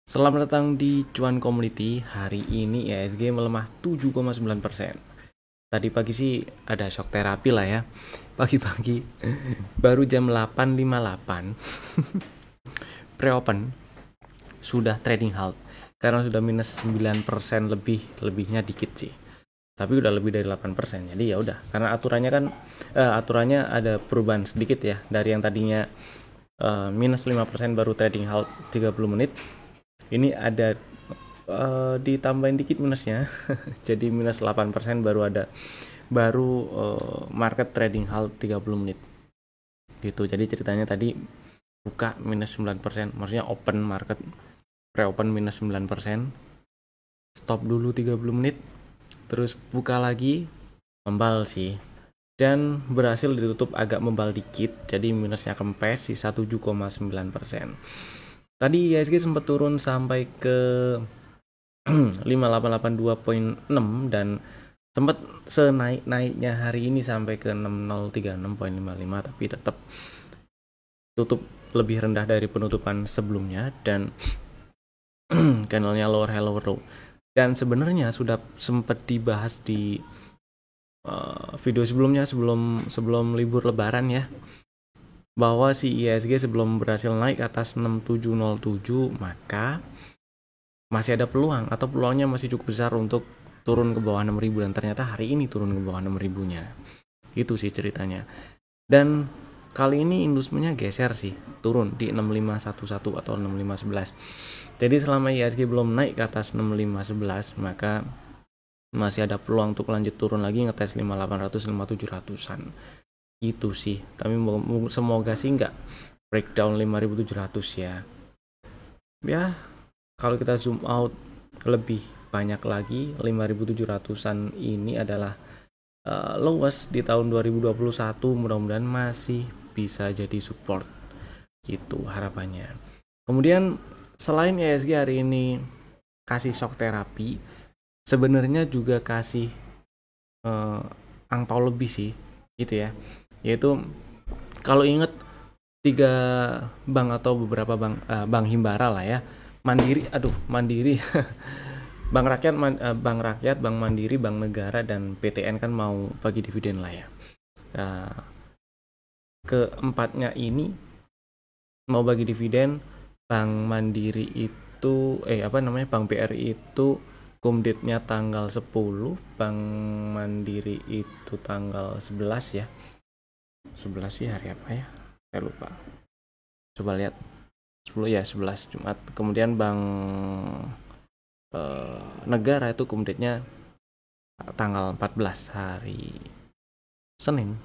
Selamat datang di Cuan Community. Hari ini IHSG melemah 7,9%. Tadi pagi sih ada shock terapi lah ya. Pagi-pagi baru jam 8.58 pre-open sudah trading halt karena sudah minus 9% lebihnya dikit sih. Tapi udah lebih dari 8%. Jadi ya udah, karena aturannya ada perubahan sedikit ya, dari yang tadinya minus 5% baru trading halt 30 menit. Ini ada ditambahin dikit minusnya jadi minus 8% baru market trading halt 30 menit gitu. Jadi ceritanya tadi buka minus 9%, maksudnya open market pre-open minus 9%, stop dulu 30 menit, terus buka lagi membal sih, dan berhasil ditutup agak membal dikit, jadi minusnya kempes sisa 7,9%. Tadi IHSG sempat turun sampai ke 5882.6 dan sempat senaik-naiknya hari ini sampai ke 6036.55, tapi tetap tutup lebih rendah dari penutupan sebelumnya dan candlenya lower high lower low. Dan sebenarnya sudah sempat dibahas di video sebelumnya, sebelum libur lebaran ya, bahwa si IHSG sebelum berhasil naik ke atas 6707 maka masih ada peluang, atau peluangnya masih cukup besar untuk turun ke bawah 6000, dan ternyata hari ini turun ke bawah 6000-nya. Itu sih ceritanya. Dan kali ini industrinya geser sih, turun di 6511 atau 6511. Jadi selama IHSG belum naik ke atas 6511 maka masih ada peluang untuk lanjut turun lagi, ngetes 5800 5700-an. Gitu sih. Tapi semoga sih nggak breakdown 5700 ya. Ya, kalau kita zoom out lebih banyak lagi, 5700-an ini adalah lowest di tahun 2021. Mudah-mudahan masih bisa jadi support gitu harapannya. Kemudian selain IHSG hari ini kasih shock terapi, sebenarnya juga kasih angpau lebih sih gitu ya, yaitu kalau inget 3 bank atau beberapa bank himbara lah ya, Mandiri, Bank Rakyat, Bank Mandiri, Bank Negara, dan PTN kan mau bagi dividen lah ya. Keempatnya ini mau bagi dividen. Bank Mandiri itu Bank BRI itu kumditnya tanggal 10, Bank Mandiri itu tanggal 11 ya. 11 sih hari apa ya? Saya lupa. Coba lihat. 10 ya, 11 Jumat. Kemudian Bank Negara itu kumditnya tanggal 14 hari Senin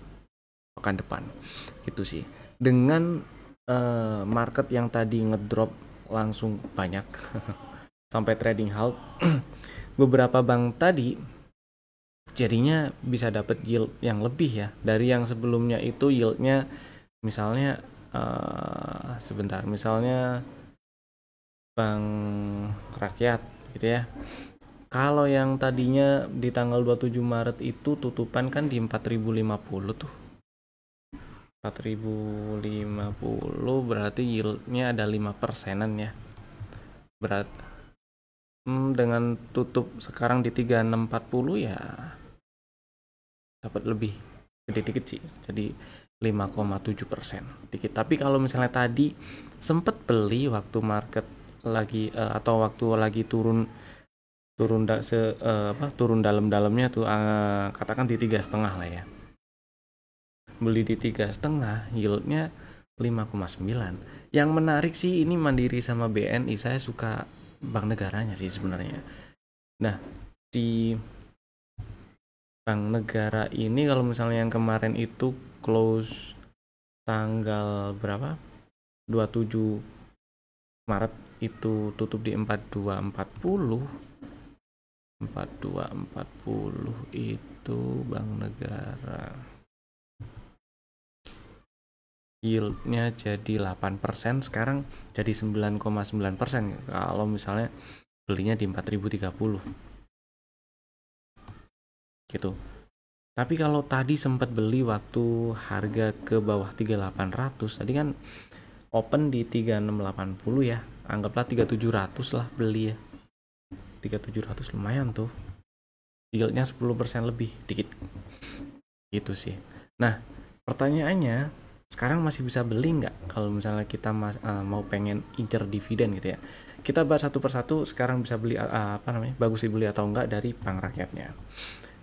pekan depan gitu sih. Dengan market yang tadi ngedrop langsung banyak sampai trading halt, beberapa bank tadi jadinya bisa dapat yield yang lebih ya dari yang sebelumnya. Itu yieldnya misalnya misalnya Bank Rakyat gitu ya. Kalau yang tadinya di tanggal 27 Maret itu tutupan kan di 4050 tuh. 4050 berarti yieldnya ada 5%-an ya. Dengan tutup sekarang di 3640 ya dapat lebih gede dikit sih, jadi 5,7% dikit. Tapi kalau misalnya tadi sempet beli waktu market lagi atau waktu lagi turun dalam-dalamnya tuh, katakan di 3,5 lah ya, beli di 3,5, yieldnya 5,9. Yang menarik sih ini Mandiri sama BNI. Saya suka Bank Negaranya sih sebenarnya. Nah, di Bank Negara ini kalau misalnya yang kemarin itu close tanggal berapa? 27 Maret itu tutup di 4240. 4240 itu Bank Negara. Yieldnya jadi 8%, sekarang jadi 9,9% kalau misalnya belinya di 4030 gitu. Tapi kalau tadi sempat beli waktu harga ke bawah 3800, tadi kan open di 3680 ya, anggaplah 3700 lah beli ya. 3700 lumayan tuh, yieldnya 10% lebih dikit gitu sih. Nah pertanyaannya, sekarang masih bisa beli nggak kalau misalnya kita mau pengen incer dividen gitu ya. Kita bahas satu persatu. Sekarang bisa beli bagus dibeli atau enggak dari bank rakyatnya.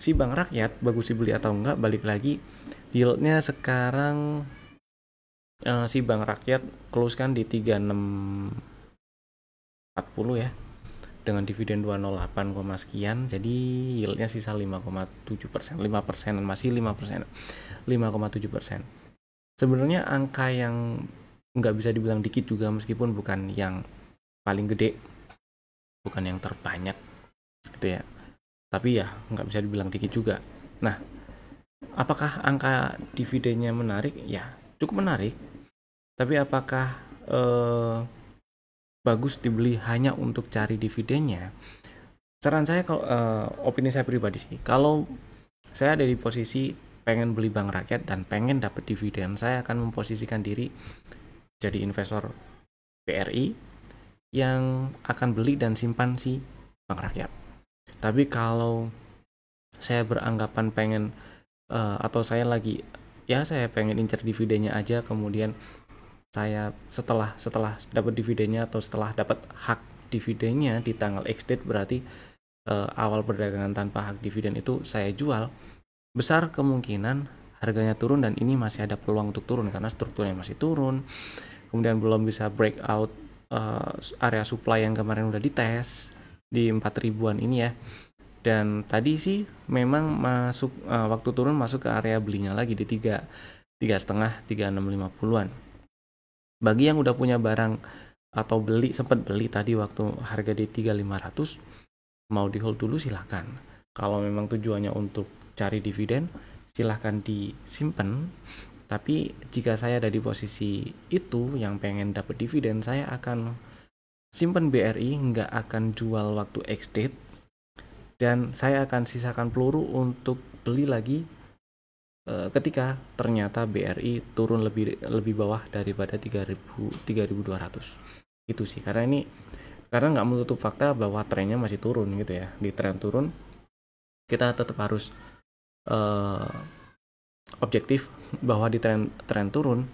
Si bank rakyat bagus dibeli atau enggak, balik lagi yieldnya sekarang, si bank rakyat close kan di 3640 ya, dengan dividen 208, sekian, jadi yieldnya sisa 5,7%, 5%, masih 5%, 5,7%. Sebenarnya angka yang nggak bisa dibilang dikit juga, meskipun bukan yang paling gede, bukan yang terbanyak gitu ya, tapi ya nggak bisa dibilang dikit juga. Nah, apakah angka dividennya menarik? Ya, cukup menarik. Tapi apakah bagus dibeli hanya untuk cari dividennya? Saran saya, kalau opini saya pribadi sih, kalau saya ada di posisi pengen beli bank rakyat dan pengen dapat dividen, saya akan memposisikan diri jadi investor BRI yang akan beli dan simpan si bank rakyat. Tapi kalau saya beranggapan pengen atau saya lagi saya pengen incer dividennya aja, kemudian saya setelah dapat dividennya atau setelah dapat hak dividennya di tanggal X date, berarti awal perdagangan tanpa hak dividen itu saya jual, besar kemungkinan harganya turun, dan ini masih ada peluang untuk turun karena strukturnya masih turun, kemudian belum bisa breakout area supply yang kemarin udah dites di 4000-an ini ya. Dan tadi sih memang masuk waktu turun masuk ke area belinya lagi di 3,5 3650-an. Bagi yang udah punya barang atau sempat beli tadi waktu harga di 3500, mau di hold dulu silahkan. Kalau memang tujuannya untuk cari dividen, silahkan disimpan. Tapi jika saya ada di posisi itu yang pengen dapat dividen, saya akan simpan BRI, nggak akan jual waktu X date, dan saya akan sisakan peluru untuk beli lagi ketika ternyata BRI turun lebih bawah daripada 3200. Itu sih, karena nggak menutup fakta bahwa trennya masih turun gitu ya. Di tren turun kita tetap harus objektif bahwa di tren turun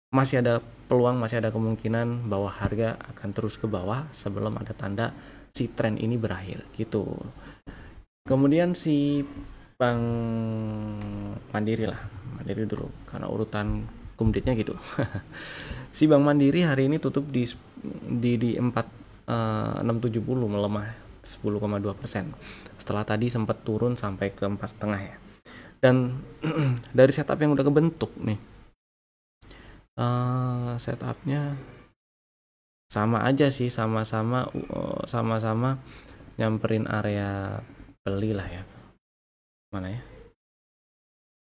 masih ada peluang, masih ada kemungkinan bahwa harga akan terus ke bawah sebelum ada tanda si tren ini berakhir gitu. Kemudian si Bank Mandiri dulu karena urutan kumditnya gitu. Si Bank Mandiri hari ini tutup di 4670, melemah 10,2%. Setelah tadi sempat turun sampai ke 4,5 ya. Dan dari setup yang udah kebentuk nih, setupnya sama aja sih, sama-sama nyamperin area beli lah ya. Mana ya?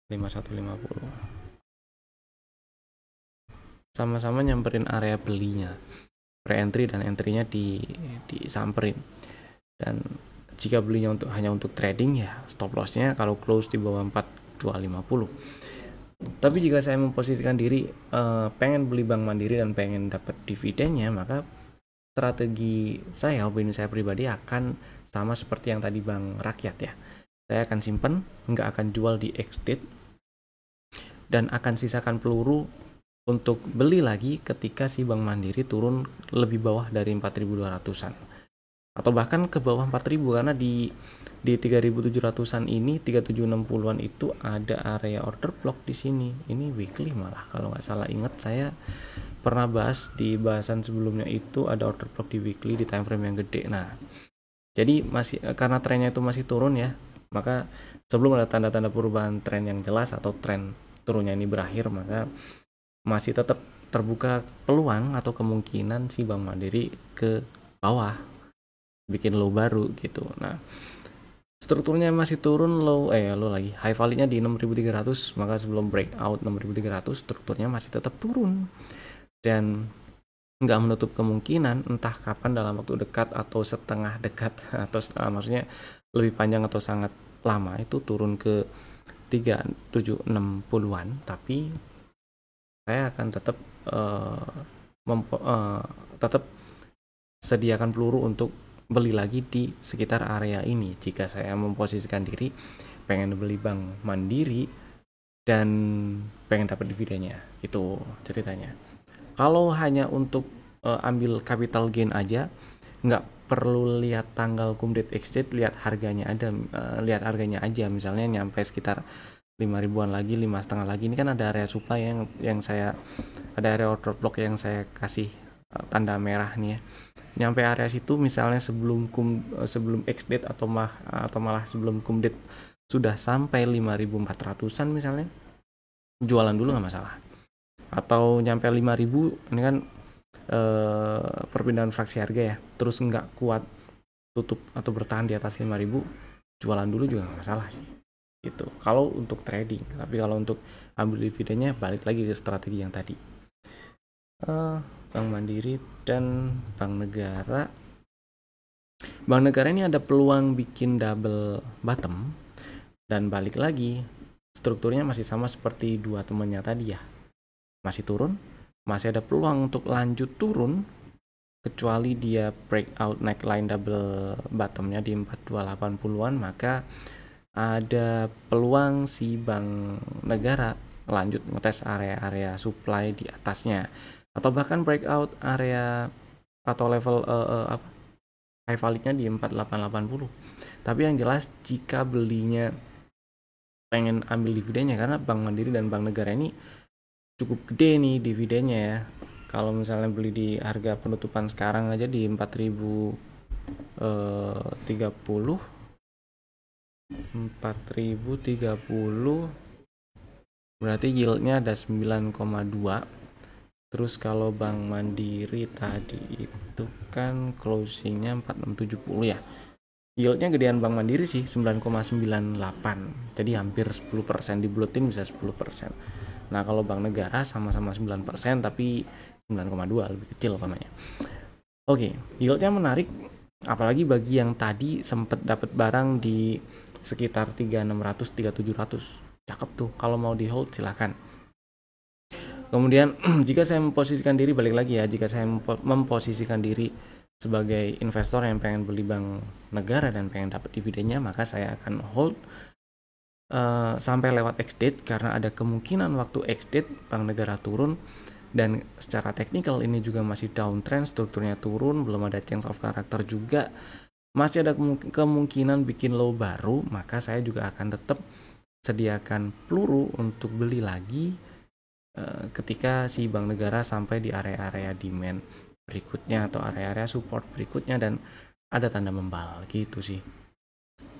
5150. Sama-sama nyamperin area belinya. Pre-entry dan entry-nya disamperin. Dan jika belinya hanya untuk trading, ya stop loss-nya kalau close di bawah 4250. Tapi jika saya memposisikan diri pengen beli Bank Mandiri dan pengen dapat dividennya, maka strategi saya, opini saya pribadi akan sama seperti yang tadi Bank Rakyat ya. Saya akan simpan, nggak akan jual di X date, dan akan sisakan peluru untuk beli lagi ketika si Bank Mandiri turun lebih bawah dari 4200-an. Atau bahkan ke bawah 4000, karena di 3700-an ini, 3760-an itu ada area order block di sini. Ini weekly malah kalau nggak salah, ingat saya pernah bahas di bahasan sebelumnya itu ada order block di weekly di time frame yang gede. Nah, jadi masih karena trennya itu masih turun ya, maka sebelum ada tanda-tanda perubahan tren yang jelas atau tren turunnya ini berakhir, maka masih tetap terbuka peluang atau kemungkinan si Bank Mandiri ke bawah, bikin low baru gitu. Nah, strukturnya masih turun, low lagi high value-nya di 6300, maka sebelum breakout 6300 strukturnya masih tetap turun, dan nggak menutup kemungkinan entah kapan dalam waktu dekat atau setengah dekat atau maksudnya lebih panjang atau sangat lama itu turun ke 3760-an. Tapi saya akan tetap sediakan peluru untuk beli lagi di sekitar area ini jika saya memposisikan diri pengen beli Bank Mandiri dan pengen dapat dividennya. Gitu ceritanya. Kalau hanya untuk ambil capital gain aja, nggak perlu lihat tanggal cum date ex-date, lihat harganya aja. Misalnya nyampe sekitar 5 ribuan lagi, 5,5 lagi, ini kan ada area supply yang saya, ada area order block yang saya kasih tanda merah nih ya. Nyampe area situ misalnya sebelum ex-date atau malah sebelum cum date sudah sampai 5.400-an misalnya, jualan dulu nggak masalah. Atau nyampe 5.000, ini kan perpindahan fraksi harga ya, terus nggak kuat tutup atau bertahan di atas 5.000, jualan dulu juga nggak masalah sih gitu kalau untuk trading. Tapi kalau untuk ambil dividennya balik lagi ke strategi yang tadi. Bank Mandiri dan Bank Negara. Bank Negara ini ada peluang bikin double bottom, dan balik lagi strukturnya masih sama seperti dua temannya tadi ya, masih turun, masih ada peluang untuk lanjut turun kecuali dia breakout neckline double bottomnya di 4280-an, maka ada peluang si Bank Negara lanjut ngetes area-area supply di atasnya, atau bahkan breakout area atau level high value-nya di 4880. Tapi yang jelas jika belinya pengen ambil dividennya, karena Bank Mandiri dan Bank Negara ini cukup gede nih dividennya ya. Kalau misalnya beli di harga penutupan sekarang aja di 4.030 berarti yieldnya ada 9,2. Terus kalau Bank Mandiri tadi itu kan closingnya 4670 ya, yieldnya gedean Bank Mandiri sih 9,98, jadi hampir 10%, dibuletin bisa 10%. Nah kalau Bank Negara sama-sama 9% tapi 9,2, lebih kecil namanya. Oke, yieldnya menarik, apalagi bagi yang tadi sempat dapat barang di sekitar 3600 3700, cakep tuh. Kalau mau di hold silahkan. Kemudian jika saya memposisikan diri, balik lagi ya, jika saya memposisikan diri sebagai investor yang pengen beli Bank Negara dan pengen dapat dividennya, maka saya akan hold sampai lewat ex-date, karena ada kemungkinan waktu ex-date Bank Negara turun, dan secara teknikal ini juga masih downtrend, strukturnya turun, belum ada change of character juga, masih ada kemungkinan bikin low baru, maka saya juga akan tetap sediakan peluru untuk beli lagi ketika si Bank Negara sampai di area-area demand berikutnya atau area-area support berikutnya dan ada tanda membal gitu sih.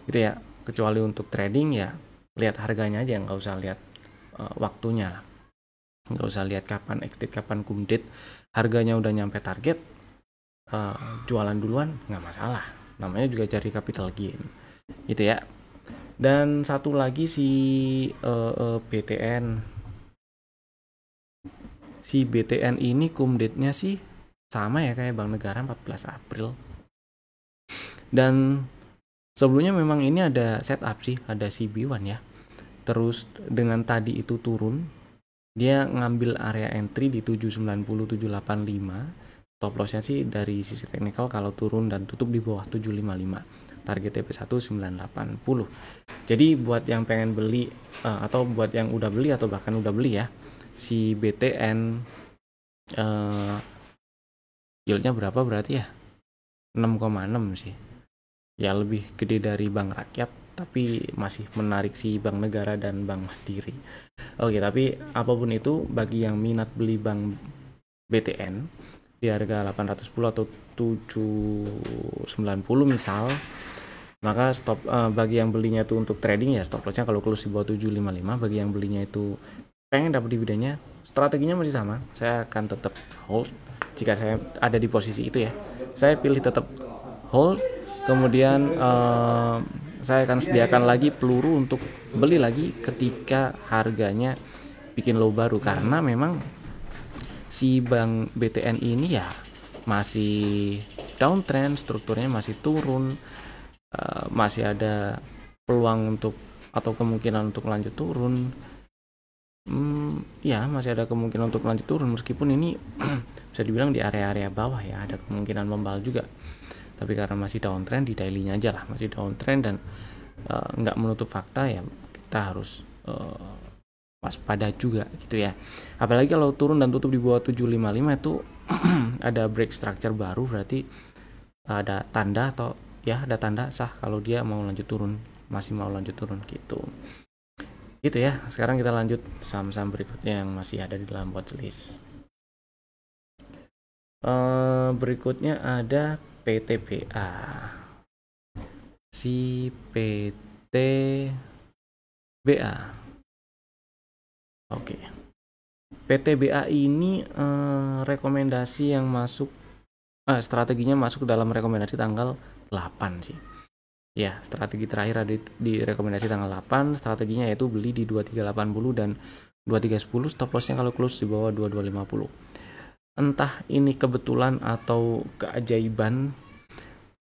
Gitu ya. Kecuali untuk trading ya lihat harganya aja, nggak usah lihat waktunya lah. Nggak usah lihat kapan exit, kapan cum date. Harganya udah nyampe target, jualan duluan nggak masalah. Namanya juga cari capital gain gitu ya. Dan satu lagi si BTN. Si BTN ini cum date-nya sih sama ya kayak Bank Negara, 14 April. Dan sebelumnya memang ini ada setup sih, ada CB1 ya. Terus dengan tadi itu turun, dia ngambil area entry di 790 785. Stop loss-nya sih dari sisi teknikal kalau turun dan tutup di bawah 755. Target TP1 980. Jadi buat yang pengen beli atau buat yang udah beli atau bahkan udah beli ya, si BTN yieldnya berapa berarti ya? 6,6 sih. Ya lebih gede dari Bank Rakyat, tapi masih menarik si Bank Negara dan Bank Mandiri. Oke, tapi apapun itu, bagi yang minat beli Bank BTN di harga 810 atau 790 misal, maka stop bagi yang belinya itu untuk trading ya stop lossnya kalau close di bawah 755. Bagi yang belinya itu pengen dapat dividennya, strateginya masih sama. Saya akan tetap hold jika saya ada di posisi itu ya. Saya pilih tetap hold, kemudian saya akan sediakan lagi peluru untuk beli lagi ketika harganya bikin low baru, karena memang si Bank BTN ini ya masih downtrend, strukturnya masih turun, masih ada peluang untuk atau kemungkinan untuk lanjut turun. Ya masih ada kemungkinan untuk lanjut turun meskipun ini bisa dibilang di area-area bawah ya, ada kemungkinan membal juga. Tapi karena masih downtrend di daily-nya aja lah, masih downtrend dan nggak menutup fakta ya, kita harus waspada juga gitu ya. Apalagi kalau turun dan tutup di bawah 755 itu ada break structure baru, berarti ada tanda atau ya ada tanda sah kalau dia mau lanjut turun, masih mau lanjut turun gitu. Gitu ya. Sekarang kita lanjut saham-saham berikutnya yang masih ada di dalam watchlist. Berikutnya ada PTBA. Si PTBA. Oke. PTBA ini rekomendasi yang masuk, strateginya masuk dalam rekomendasi tanggal 8 sih. Ya, strategi terakhir ada di rekomendasi tanggal 8, strateginya yaitu beli di 2380 dan 2310, stop lossnya kalau close di bawah 2250. Entah ini kebetulan atau keajaiban,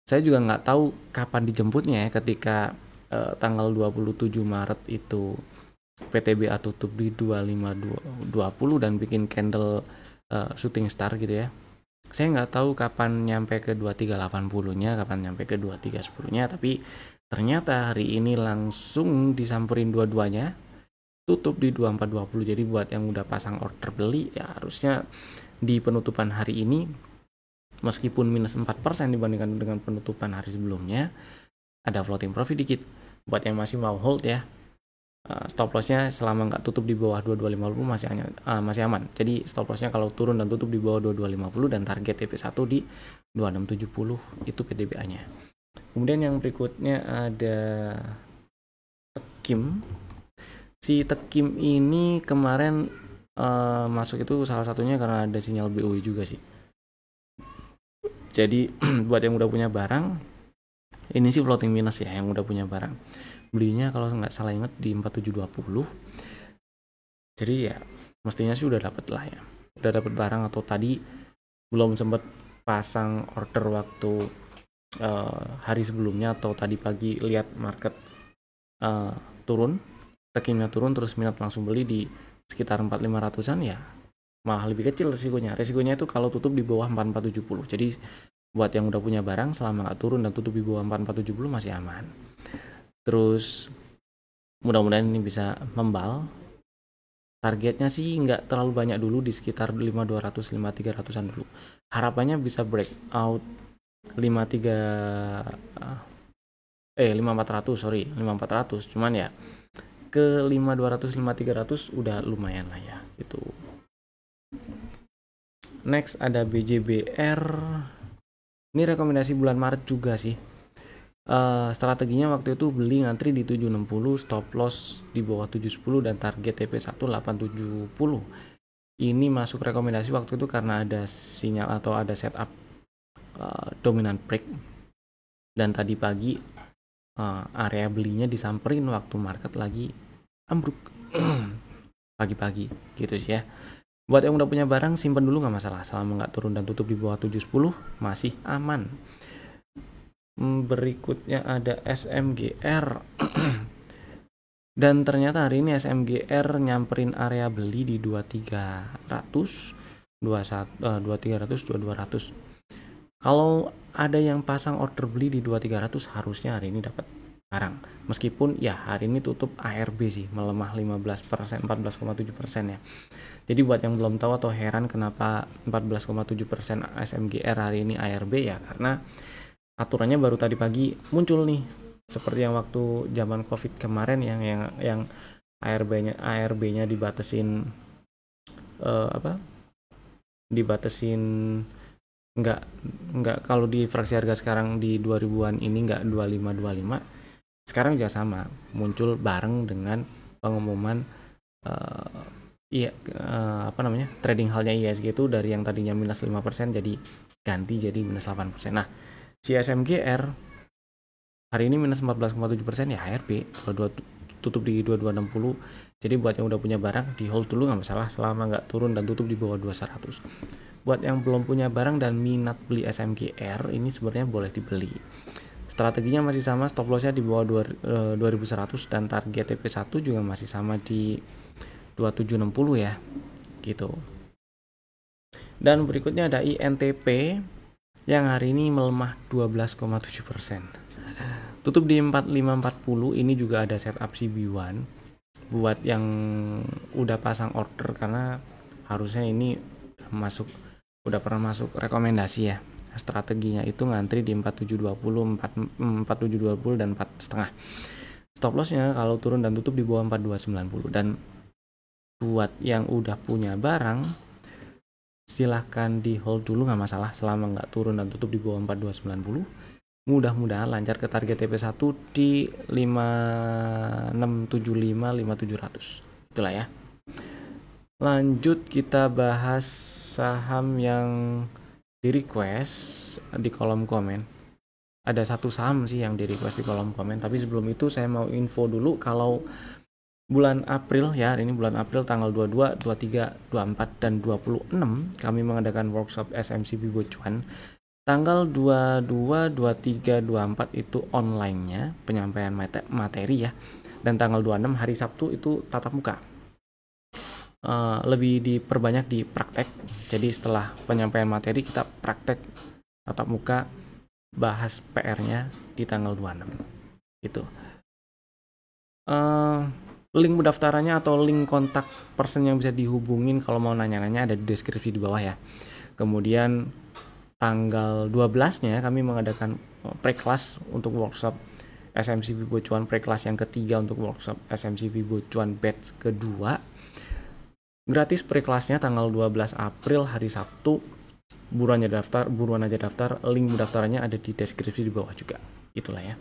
saya juga nggak tahu kapan dijemputnya ya, ketika tanggal 27 Maret itu PTBA tutup di 2520 dan bikin candle shooting star gitu ya. Saya nggak tahu kapan nyampe ke 2380-nya, kapan nyampe ke 2310-nya, tapi ternyata hari ini langsung disamperin dua-duanya, tutup di 2420. Jadi buat yang udah pasang order beli ya harusnya di penutupan hari ini, meskipun minus 4% dibandingkan dengan penutupan hari sebelumnya, ada floating profit dikit. Buat yang masih mau hold ya, stop lossnya selama nggak tutup di bawah 2250 masih aman. Jadi stop lossnya kalau turun dan tutup di bawah 2250 dan target TP1 di 2670 itu PTBA-nya. Kemudian yang berikutnya ada Tekim. Si Tekim ini kemarin masuk itu salah satunya karena ada sinyal BOI juga sih. Jadi buat yang udah punya barang, ini sih floating minus ya, yang udah punya barang. Belinya kalau nggak salah ingat di 4720. Jadi ya mestinya sih udah dapet lah ya, udah dapet barang, atau tadi belum sempet pasang order waktu hari sebelumnya, atau tadi pagi lihat market turun, Tekimnya turun terus minat langsung beli di sekitar 4500-an ya, malah lebih kecil resikonya itu kalau tutup di bawah 4470. Jadi buat yang udah punya barang, selama nggak turun dan tutup di bawah 4470 masih aman. Terus mudah-mudahan ini bisa membal. Targetnya sih nggak terlalu banyak dulu, di sekitar 5200 5300-an dulu. Harapannya bisa breakout 5400, cuman ya ke 5200 5300 udah lumayan lah ya gitu. Next ada BJBR. Ini rekomendasi bulan Maret juga sih. Strateginya waktu itu beli ngantri di 760, stop loss di bawah 710 dan target TP1 870. Ini masuk rekomendasi waktu itu karena ada sinyal atau ada setup dominant break, dan tadi pagi area belinya disamperin waktu market lagi ambruk pagi-pagi gitu sih ya. Buat yang udah punya barang, simpen dulu nggak masalah, selama nggak turun dan tutup di bawah 710 masih aman. Berikutnya ada SMGR. Dan ternyata hari ini SMGR nyamperin area beli di 2300, 2200. Kalau ada yang pasang order beli di 2300, harusnya hari ini dapat barang. Meskipun ya hari ini tutup ARB sih melemah 15%, 14,7% ya. Jadi buat yang belum tahu atau heran kenapa 14,7% SMGR hari ini ARB, ya karena aturannya baru tadi pagi muncul nih, seperti yang waktu zaman Covid kemarin yang ARB-nya dibatasin dibatasin nggak kalau di fraksi harga sekarang di 2000-an ini nggak 25. Sekarang juga sama, muncul bareng dengan pengumuman trading halnya ISG itu dari yang tadinya minus 5% jadi ganti jadi minus 8%. Nah, si SMGR hari ini minus 14,7% ya ARB, tutup di 2260. Jadi buat yang udah punya barang, di hold dulu nggak masalah selama nggak turun dan tutup di bawah 2100. Buat yang belum punya barang dan minat beli SMGR, ini sebenarnya boleh dibeli. Strateginya masih sama, stop lossnya di bawah 2100 dan target TP1 juga masih sama di 2760 ya gitu. Dan berikutnya ada INTP yang hari ini melemah 12,7%. Tutup di 4540. Ini juga ada setup CB1 buat yang udah pasang order, karena harusnya ini udah pernah masuk rekomendasi ya. Strateginya itu ngantri di 4720, 4720 dan 4,5. Stop lossnya kalau turun dan tutup di bawah 4290. Dan buat yang udah punya barang, silahkan di hold dulu, nggak masalah selama nggak turun dan tutup di bawah 4290. Mudah-mudahan lancar ke target TP1 di 5675 5700. Itulah ya. Lanjut kita bahas saham yang di request di kolom komen. Ada satu saham sih yang di request di kolom komen, tapi sebelum itu saya mau info dulu kalau bulan April ya, hari ini bulan April tanggal 22, 23, 24 dan 26 kami mengadakan workshop SMCP Bocuan. Tanggal 22, 23, 24 itu online-nya penyampaian materi ya. Dan tanggal 26 hari Sabtu itu tatap muka. Lebih diperbanyak di praktek. Jadi setelah penyampaian materi kita praktek tatap muka, bahas PR-nya di tanggal 26 gitu. Link pendaftarannya atau link kontak person yang bisa dihubungin kalau mau nanya-nanya ada di deskripsi di bawah ya. Kemudian tanggal 12-nya kami mengadakan pre-class untuk workshop SMCP Bocuan, pre-class yang ketiga untuk workshop SMCP Bocuan batch kedua. Gratis pre-classnya tanggal 12 April hari Sabtu. Buruan aja daftar. Link pendaftarannya ada di deskripsi di bawah juga. Itulah ya.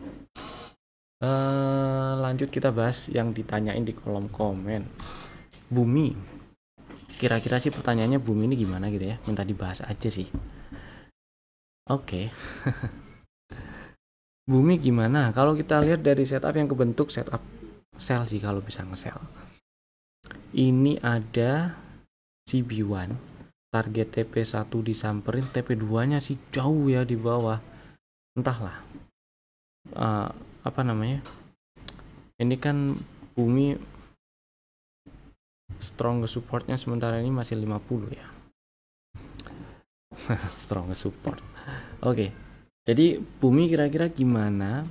Lanjut kita bahas yang ditanyain di kolom komen. Bumi. Kira-kira sih pertanyaannya Bumi ini gimana gitu ya. Minta dibahas aja sih. Oke. Bumi gimana? Kalau kita lihat dari setup yang kebentuk setup sell sih kalau bisa nge-sell. Ini ada CB1. Target TP1 disamperin, TP2-nya sih jauh ya di bawah. Entahlah. Apa namanya? Ini kan Bumi strong supportnya sementara ini masih 50 ya. Strong support. Oke. Jadi Bumi kira-kira gimana?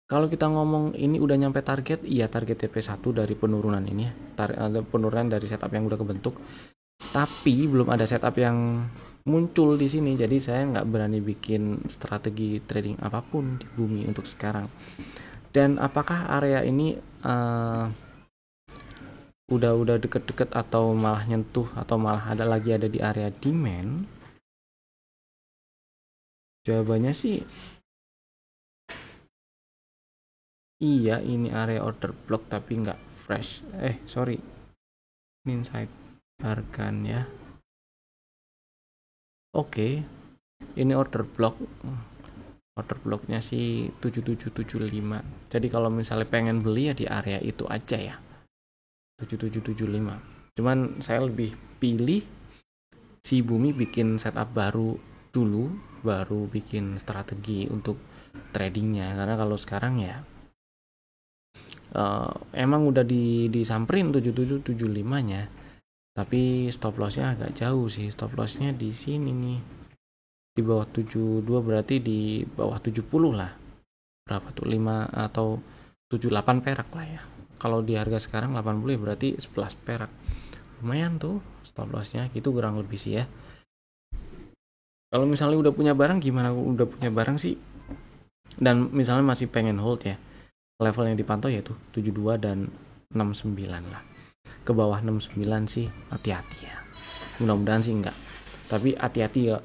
Kalau kita ngomong ini udah nyampe target, iya target TP1 dari penurunan ini ya. Penurunan dari setup yang udah kebentuk. Tapi belum ada setup yang muncul di sini, jadi saya nggak berani bikin strategi trading apapun di Bumi untuk sekarang. Dan apakah area ini udah deket-deket atau malah nyentuh atau malah ada di area demand? Jawabannya sih iya, ini area order block tapi nggak fresh. Sorry, ini inside hargan ya. Oke. Ini order block. Order blocknya sih 7775. Jadi kalau misalnya pengen beli ya di area itu aja ya. 7775. Cuman saya lebih pilih si Bumi bikin setup baru dulu, baru bikin strategi untuk tradingnya. Karena kalau sekarang ya emang udah disamperin 7775-nya. Tapi stop lossnya agak jauh sih. Stop lossnya di sini nih. Di bawah 72 berarti di bawah 70 lah. Berapa tuh? 5 atau 78 perak lah ya. Kalau di harga sekarang 80 ya berarti 11 perak. Lumayan tuh stop lossnya. Gitu kurang lebih sih ya. Kalau misalnya udah punya barang gimana? Udah punya barang sih dan misalnya masih pengen hold ya. Level yang dipantau yaitu 72 dan 69 lah. Ke bawah 69 sih hati-hati ya. Mudah-mudahan sih enggak. Tapi hati-hati ya,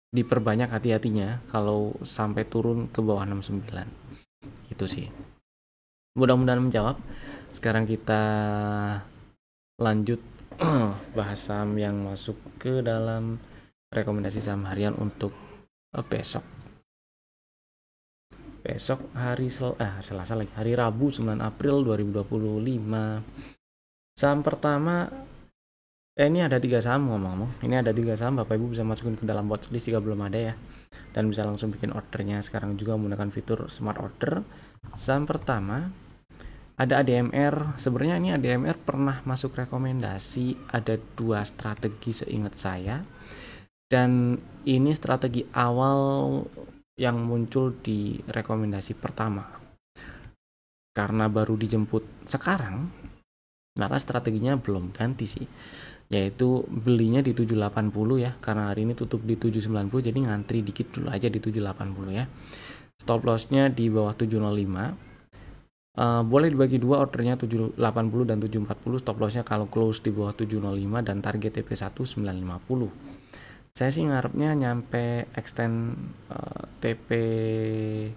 diperbanyak hati-hatinya kalau sampai turun ke bawah 69. Gitu sih. Mudah-mudahan menjawab. Sekarang kita lanjut bahas saham yang masuk ke dalam rekomendasi saham harian untuk besok. Besok hari Selasa lagi, hari Rabu 9 April 2025. Saham pertama ini ada 3 saham ngomong-ngomong. Ini ada 3 saham, Bapak Ibu bisa masukin ke dalam watchlist jika belum ada ya. Dan bisa langsung bikin ordernya sekarang juga menggunakan fitur smart order. Saham pertama ada ADMR. Sebenarnya ini ADMR pernah masuk rekomendasi, ada 2 strategi seingat saya. Dan ini strategi awal yang muncul di rekomendasi pertama. Karena baru dijemput sekarang, maka strateginya belum ganti sih. Yaitu belinya di 780 ya, karena hari ini tutup di 790, jadi ngantri dikit dulu aja di 780 ya. Stop lossnya di bawah 705. Boleh dibagi dua, ordernya 780 dan 740. Stop lossnya kalau close di bawah 705 dan target TP1 950. Saya sih ngarepnya nyampe extend TP1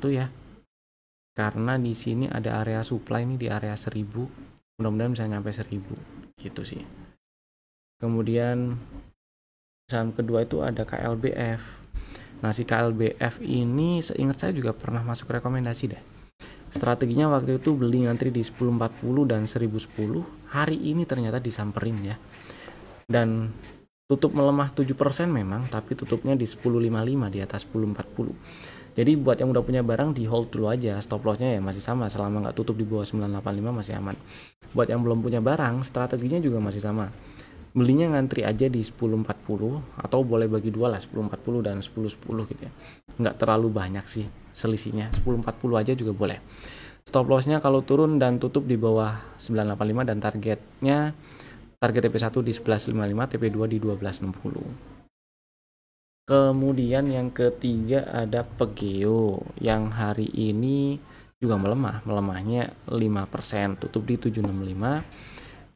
ya, karena di sini ada area supply nih di area 1000. Mudah-mudahan bisa nyampe 1000 gitu sih. Kemudian saham kedua itu ada KLBF. Nah, si KLBF ini seingat saya juga pernah masuk rekomendasi deh. Strateginya waktu itu beli ngantri di 1040 dan 1010. Hari ini ternyata disamperin ya. Dan tutup melemah 7% memang, tapi tutupnya di 1055 di atas 1040. Jadi buat yang udah punya barang di hold dulu aja, stop lossnya ya masih sama, selama nggak tutup di bawah 985 masih aman. Buat yang belum punya barang, strateginya juga masih sama. Belinya ngantri aja di 1040 atau boleh bagi dua lah, 1040 dan 1010 gitu ya. Nggak terlalu banyak sih selisihnya, 1040 aja juga boleh. Stop lossnya kalau turun dan tutup di bawah 985 dan target TP1 di 1155, TP2 di 1260. Kemudian yang ketiga ada Pegeo yang hari ini juga melemahnya 5%, tutup di 765.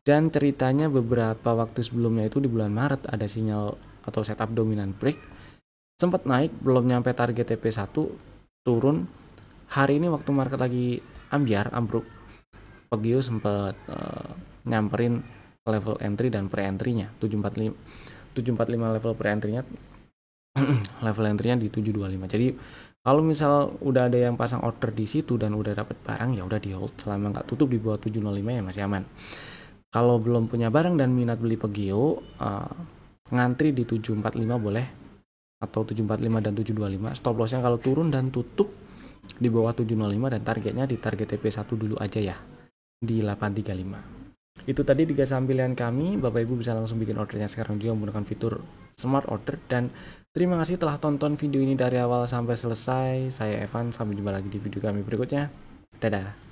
Dan ceritanya beberapa waktu sebelumnya itu di bulan Maret ada sinyal atau setup dominant break, sempat naik belum nyampe target TP1, turun. Hari ini waktu market lagi ambruk, Pegeo sempat nyamperin level entry dan pre-entry-nya 745 level pre-entry-nya level entry-nya di 725. Jadi kalau misal udah ada yang pasang order di situ dan udah dapat barang, ya udah di hold selama nggak tutup di bawah 705 ya masih aman. Kalau belum punya barang dan minat beli Pegeo, ngantri di 745 boleh, atau 745 dan 725. Stop lossnya kalau turun dan tutup di bawah 705 dan targetnya di target TP1 dulu aja ya, di 835. Itu tadi 3 saham pilihan kami. Bapak Ibu bisa langsung bikin ordernya sekarang juga menggunakan fitur Smart Order. Dan terima kasih telah tonton video ini dari awal sampai selesai. Saya Evan, sampai jumpa lagi di video kami berikutnya. Dadah.